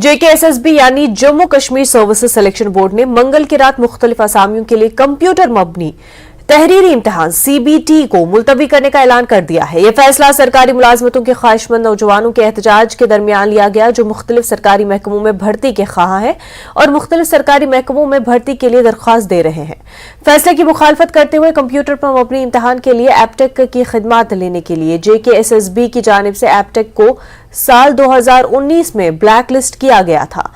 JKSSB यानी Jammu Kashmir services selection board ने मंगल की रात मुख्तलिफ असामियों के लिए कंप्यूटर मबनी तहरीरी इम्तिहान CBT को मुलतवी करने का ऐलान कर दिया है। यह फैसला सरकारी मुलाजमतों के ख्वाहिशमंद नौजवानों के एहतजाज के दरमियान लिया गया, जो मुख्तलिफ सरकारी महकमों में भर्ती के ख्वाह हैं और मुख्तलिफ सरकारी महकमों में भर्ती के लिए दरख्वास्त दे रहे हैं। फैसले की मुखालफत करते हुए कंप्यूटर पर मबनी इम्तिहान के लिए एपटेक की खिदमात लेने के लिए JKSSB की जानिब से एपटेक को साल 2019 में ब्लैक लिस्ट किया गया था।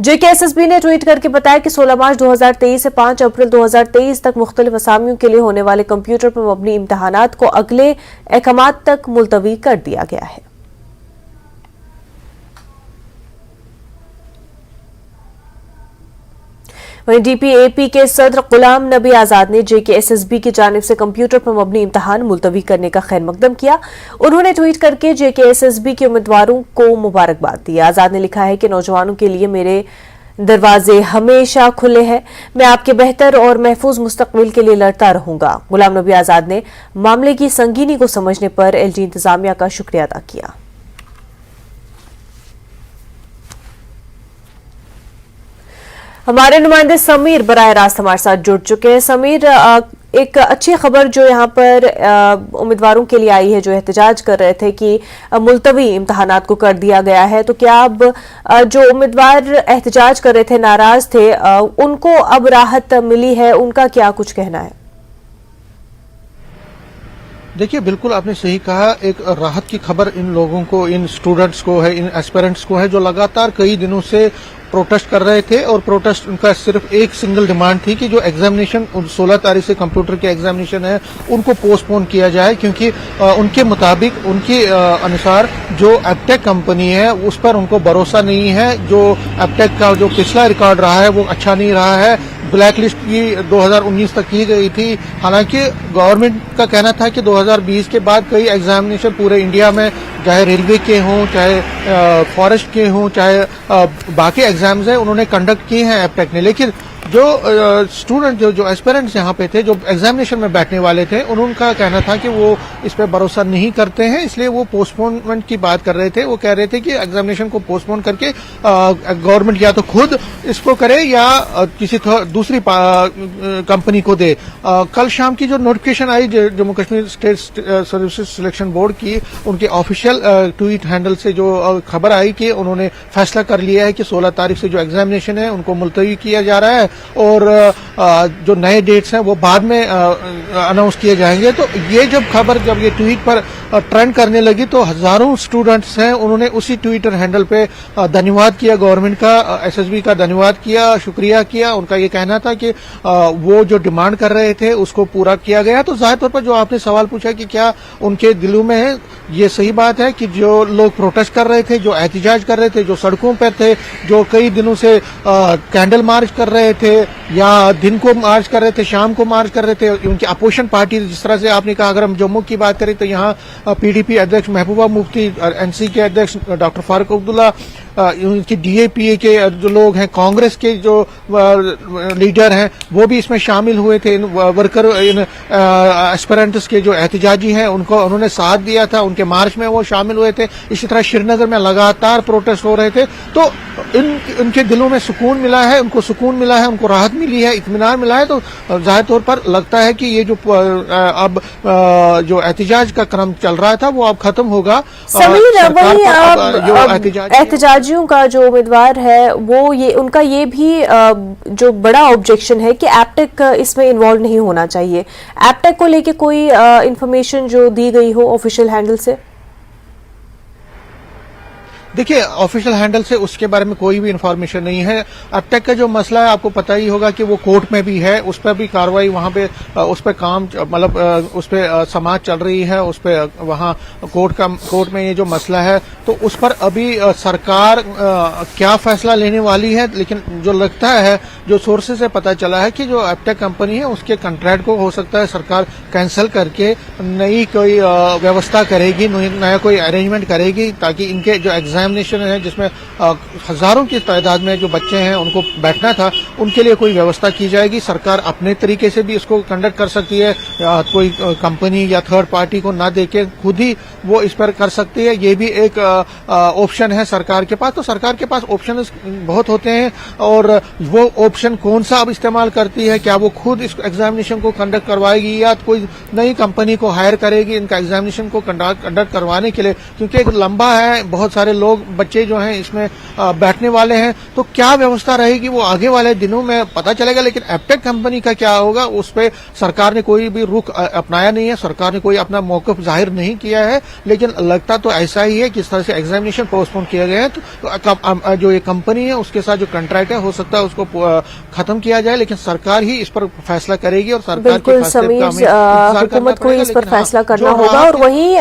JKSSB ने ट्वीट करके बताया कि 16 मार्च 2023 से 5 अप्रैल 2023 तक मुख्तलिफ असामियों के लिए होने वाले कंप्यूटर पर मबनी इम्तिहानात को अगले अहकामात तक मुलतवी कर दिया गया है। वहीं DPAP के सदर गुलाम नबी आजाद ने JKSSB की जानिब से कंप्यूटर पर मबनी इम्तिहान मुलतवी करने का खैर मकदम किया। उन्होंने ट्वीट करके JKSSB के उम्मीदवारों को मुबारकबाद दी। आजाद ने लिखा है कि नौजवानों के लिए मेरे दरवाजे हमेशा खुले हैं। मैं आपके बेहतर और महफूज मुस्तकबिल के लिए लड़ता रहूंगा। गुलाम नबी आजाद ने मामले की संगीनी को समझने पर LG इंतजामिया का शुक्रिया अदा किया। हमारे नुमाइंदे समीर बराह रास्त हमारे साथ जुड़ चुके हैं। समीर, एक अच्छी खबर जो यहाँ पर उम्मीदवारों के लिए आई है जो एहतजाज कर रहे थे कि मुलतवी इम्तहानात को कर दिया गया है, तो क्या अब जो उम्मीदवार एहतजाज कर रहे थे, नाराज थे, उनको अब राहत मिली है? उनका क्या कुछ कहना है? देखिए, बिल्कुल आपने सही कहा। एक राहत की खबर इन लोगों को, इन स्टूडेंट्स को है, इन एस्पिरेंट्स को है, जो लगातार कई दिनों से प्रोटेस्ट कर रहे थे। और प्रोटेस्ट उनका सिर्फ एक सिंगल डिमांड थी कि जो एग्जामिनेशन 16 तारीख से कंप्यूटर के एग्जामिनेशन है उनको पोस्टपोन किया जाए, क्योंकि उनके मुताबिक, उनके अनुसार जो एपटेक कंपनी है उस पर उनको भरोसा नहीं है। जो एपटेक का जो पिछला रिकॉर्ड रहा है वो अच्छा नहीं रहा है। ब्लैक लिस्ट की 2019 तक की गई थी। हालांकि गवर्नमेंट का कहना था कि 2020 के बाद कई एग्जामिनेशन पूरे इंडिया में, चाहे रेलवे के हों, चाहे फॉरेस्ट के हों, चाहे बाकी एग्जाम्स हैं, उन्होंने कंडक्ट किए हैं एपटेक ने। लेकिन जो स्टूडेंट, जो एस्पिरेंट्स यहाँ पे थे, जो एग्जामिनेशन में बैठने वाले थे, उनका कहना था कि वो इस पे भरोसा नहीं करते हैं, इसलिए वो पोस्टपोनमेंट की बात कर रहे थे। वो कह रहे थे कि एग्जामिनेशन को पोस्टपोन करके गवर्नमेंट या तो खुद इसको करे या किसी दूसरी कंपनी को दे। कल शाम की जो नोटिफिकेशन आई Jammu Kashmir state services selection board की, उनके ऑफिशियल ट्वीट हैंडल से जो खबर आई कि उन्होंने फैसला कर लिया है कि 16 तारीख से जो एग्जामिनेशन है उनको मुलतवी किया जा रहा है और जो नए डेट्स हैं वो बाद में अनाउंस किए जाएंगे। तो ये जब ये ट्वीट पर ट्रेंड करने लगी तो हजारों स्टूडेंट्स हैं, उन्होंने उसी ट्विटर हैंडल पे धन्यवाद किया गवर्नमेंट का, SSB का धन्यवाद किया, शुक्रिया किया। उनका ये कहना था कि वो जो डिमांड कर रहे थे उसको पूरा किया गया। तो जाहिर तौर पर जो आपने सवाल पूछा कि क्या उनके दिलों में है, ये सही बात है कि जो लोग प्रोटेस्ट कर रहे थे, जो एहतजाज कर रहे थे, जो सड़कों पर थे, जो कई दिनों से कैंडल मार्च कर रहे थे या दिन को मार्च कर रहे थे, शाम को मार्च कर रहे थे, उनकी अपोजिशन पार्टी, जिस तरह से आपने कहा, अगर हम जम्मू की बात करें तो यहाँ PDP अध्यक्ष महबूबा मुफ्ती, NC के अध्यक्ष डॉक्टर फारूक अब्दुल्ला, उनकी DAPA के जो लोग हैं, कांग्रेस के जो लीडर हैं, वो भी इसमें शामिल हुए थे। इन वर्कर, इन एस्पिरेंट्स के जो एहतजाजी हैं उनको उन्होंने साथ दिया था, उनके मार्च में वो शामिल हुए थे। इसी तरह श्रीनगर में लगातार प्रोटेस्ट हो रहे थे। तो उनके दिलों में सुकून मिला है, उनको सुकून मिला है, उनको राहत मिली है, इत्मीनान मिला है। तो जाहिर तौर पर लगता है कि ये जो अब जो एहतजाज का क्रम चल रहा था वो अब खत्म होगा। एहतजाजियों का जो उम्मीदवार है वो ये, उनका ये भी जो बड़ा ऑब्जेक्शन है कि एपटेक इसमें इन्वॉल्व नहीं होना चाहिए। एपटेक को लेके कोई इंफॉर्मेशन जो दी गई हो ऑफिशियल हैंडल से? देखिए, ऑफिशियल हैंडल से उसके बारे में कोई भी इंफॉर्मेशन नहीं है। एपटेक का जो मसला है आपको पता ही होगा कि वो कोर्ट में भी है, उस पर भी कार्रवाई, वहां पे उस पर काम, मतलब उस पर समाज चल रही है, उस पर वहां कोर्ट में ये जो मसला है, तो उस पर अभी सरकार क्या फैसला लेने वाली है। लेकिन जो लगता है, जो सोर्सेज से पता चला है कि जो एपटेक कंपनी है उसके कॉन्ट्रैक्ट को हो सकता है सरकार कैंसिल करके नई कोई व्यवस्था करेगी, नया कोई अरेंजमेंट करेगी, ताकि इनके जो एग्जाम एग्जामिनेशन है जिसमें हजारों की तादाद में जो बच्चे हैं उनको बैठना था, उनके लिए कोई व्यवस्था की जाएगी। सरकार अपने तरीके से भी इसको कंडक्ट कर सकती है, कोई कंपनी या थर्ड पार्टी को ना देके खुद ही वो इस पर कर सकती है। ये भी एक ऑप्शन है सरकार के पास। तो सरकार के पास ऑप्शन बहुत होते हैं और वो ऑप्शन कौन सा अब इस्तेमाल करती है, क्या वो खुद इस एग्जामिनेशन को कंडक्ट करवाएगी या कोई नई कंपनी को हायर करेगी इनका एग्जामिनेशन को कंडक्ट करवाने के लिए, क्योंकि एक लंबा है, बहुत सारे लोग बच्चे जो हैं इसमें बैठने वाले हैं। तो क्या व्यवस्था रहेगी वो आगे वाले दिनों में पता चलेगा। लेकिन एप्टेक कंपनी का क्या होगा उस पर सरकार ने कोई भी रुख अपनाया नहीं है, सरकार ने कोई अपना मौकफ जाहिर नहीं किया है। लेकिन लगता तो ऐसा ही है कि इस तरह से एग्जामिनेशन पोस्टपोन किए गए हैं तो जो ये कंपनी है उसके साथ जो कॉन्ट्रैक्ट है हो सकता है उसको खत्म किया जाए, लेकिन सरकार ही इस पर फैसला करेगी और सरकार बिल्कुल समीर, हुकूमत को ही इस पर फैसला करना होगा। और वहीं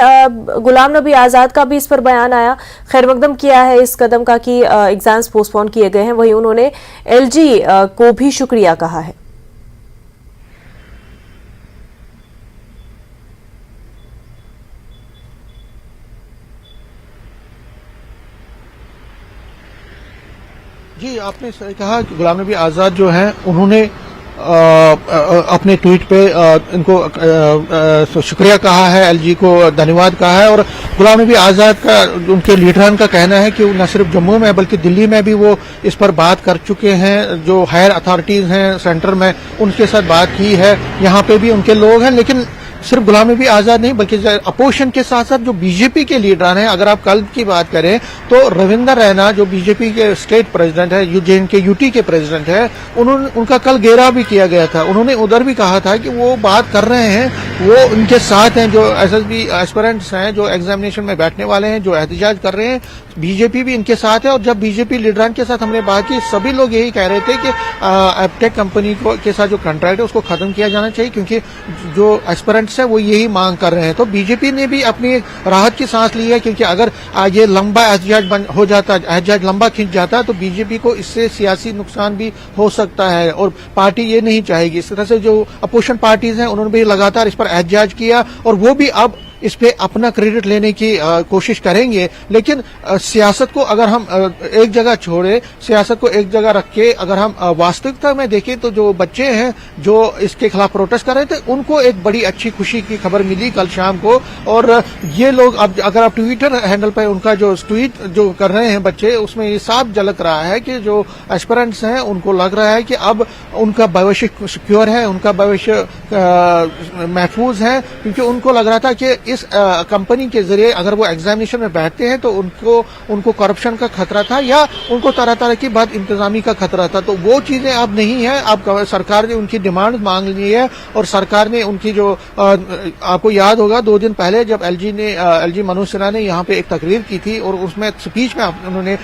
गुलाम नबी आजाद का भी इस पर बयान आया, खैर मकदम किया है इस कदम का कि एग्जाम्स पोस्टपोन किए गए हैं। वहीं उन्होंने एलजी को भी शुक्रिया कहा है। जी, आपने सही कहा कि गुलाम नबी आजाद जो हैं उन्होंने अपने ट्वीट पे इनको शुक्रिया कहा है, एलजी को धन्यवाद कहा है। और गुलाम नबी आजाद का उनके लीडरान का कहना है कि न सिर्फ जम्मू में बल्कि दिल्ली में भी वो इस पर बात कर चुके हैं। जो हायर अथॉरिटीज हैं सेंटर में उनके साथ बात की है, यहाँ पे भी उनके लोग हैं। लेकिन सिर्फ गुलाम नबी आजाद नहीं बल्कि अपोजिशन के साथ साथ जो बीजेपी के लीडर हैं, अगर आप कल की बात करें तो रविंदर रैना जो बीजेपी के स्टेट प्रेसिडेंट है, जे.एन.के यूटी के प्रेसिडेंट है, उनका कल घेराव भी किया गया था। उन्होंने उधर भी कहा था कि वो बात कर रहे हैं, वो उनके साथ हैं, जो एसएसबी एस्पिरेंट्स हैं जो एग्जामिनेशन में बैठने वाले हैं, जो एहतजाज कर रहे हैं, बीजेपी भी इनके साथ है। और जब बीजेपी लीडरान के साथ हमने बात की, सभी लोग यही कह रहे थे कि एप्टेक कंपनी के साथ जो कॉन्ट्रैक्ट है उसको खत्म किया जाना चाहिए, क्योंकि जो एस्पिरेंट्स है वो यही मांग कर रहे हैं। तो बीजेपी ने भी अपनी राहत की सांस ली है, क्योंकि अगर ये लंबा एहतजाज हो जाता, एहतजाज लंबा खिंच जाता तो बीजेपी को इससे सियासी नुकसान भी हो सकता है और पार्टी ये नहीं चाहेगी। इस तरह से जो अपोजिशन पार्टीज हैं उन्होंने भी लगातार इस पर एहतजाज किया और वो भी अब इस पे अपना क्रेडिट लेने की कोशिश करेंगे। लेकिन सियासत को अगर हम एक जगह छोड़े, सियासत को एक जगह रख के अगर हम वास्तविकता में देखें तो जो बच्चे हैं जो इसके खिलाफ प्रोटेस्ट कर रहे थे उनको एक बड़ी अच्छी खुशी की खबर मिली कल शाम को। और ये लोग अब अगर आप ट्विटर हैंडल पर उनका जो ट्वीट जो कर रहे हैं बच्चे, उसमें ये साफ झलक रहा है कि जो एस्पिरेंट्स हैं उनको लग रहा है कि अब उनका भविष्य सिक्योर है, उनका भविष्य महफूज है, क्योंकि उनको लग रहा था कि इस कंपनी के जरिए अगर वो एग्जामिनेशन में बैठते हैं तो उनको करप्शन का खतरा था या उनको तरह तरह की बात इंतजामी का खतरा था। तो वो चीजें अब नहीं है। अब सरकार ने उनकी डिमांड मांग ली है और सरकार ने उनकी जो आपको याद होगा 2 दिन पहले जब एलजी मनोज सिन्हा ने यहाँ पे एक तकरीर की थी और उसमें स्पीच में उन्होंने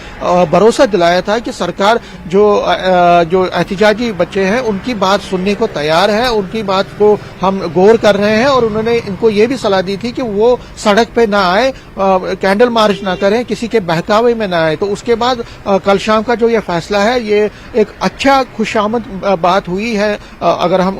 भरोसा दिलाया था कि सरकार जो एहतजाजी बच्चे हैं उनकी बात सुनने को तैयार है, उनकी बात को हम गौर कर रहे हैं। और उन्होंने इनको ये भी सलाह दी थी कि वो सड़क पे ना आए, कैंडल मार्च ना करें, किसी के बहकावे में ना आए। तो उसके बाद कल शाम का जो ये फैसला है ये एक अच्छा खुशामद बात हुई है। अगर हम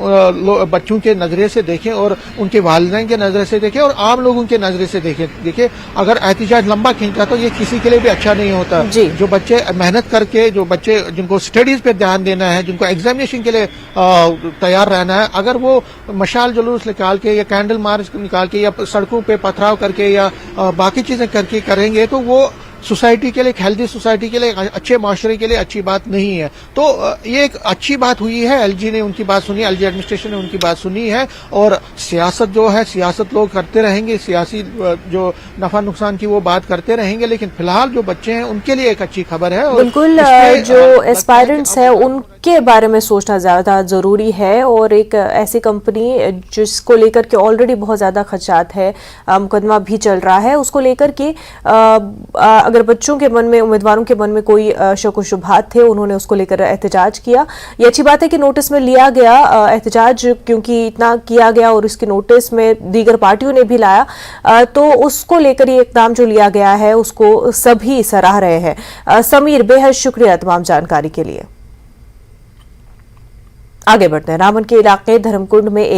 बच्चों के नजरे से देखें और उनके वालिदैन के नजरे से देखें और आम लोगों के नजरे से देखिए अगर एहतजाज लंबा खींचा तो ये किसी के लिए भी अच्छा नहीं होता। जो बच्चे मेहनत करके, जो बच्चे जिनको स्टडीज पे ध्यान देना है, जिनको एग्जामिनेशन के लिए तैयार रहना है, अगर वो मशाल जुलूस निकाल के या कैंडल मार्च निकाल के या सड़कों पे पथराव करके या बाकी चीजें करके करेंगे तो वो सोसाइटी के लिए, एक हेल्दी सोसाइटी के लिए, अच्छे माशरे के लिए अच्छी बात नहीं है। तो ये एक अच्छी बात हुई है, एलजी ने उनकी बात सुनी, एलजी एडमिनिस्ट्रेशन ने उनकी बात सुनी है। और सियासत जो है, सियासत लोग करते रहेंगे, सियासी जो नफा नुकसान की वो बात करते रहेंगे, लेकिन फिलहाल जो बच्चे हैं उनके लिए एक अच्छी खबर है। बिल्कुल, जो एस्पायरेंट्स है उनके बारे में सोचना ज्यादा जरूरी है। और एक ऐसी कंपनी जिसको लेकर के ऑलरेडी बहुत ज्यादा खदशात है, मुकदमा भी चल रहा है, उसको लेकर के अगर बच्चों के मन में, उम्मीदवारों के मन में कोई शक व शुबहात थे, उन्होंने उसको लेकर एहतजाज किया। ये अच्छी बात है कि नोटिस में लिया गया एहतजाज, क्योंकि इतना किया गया और इसके नोटिस में दीगर पार्टियों ने भी लाया, तो उसको लेकर ये इकदाम जो लिया गया है उसको सभी सराह रहे हैं। समीर, बेहद शुक्रिया तमाम जानकारी के लिए। आगे बढ़ते हैं। रामन के इलाके धर्मकुंड में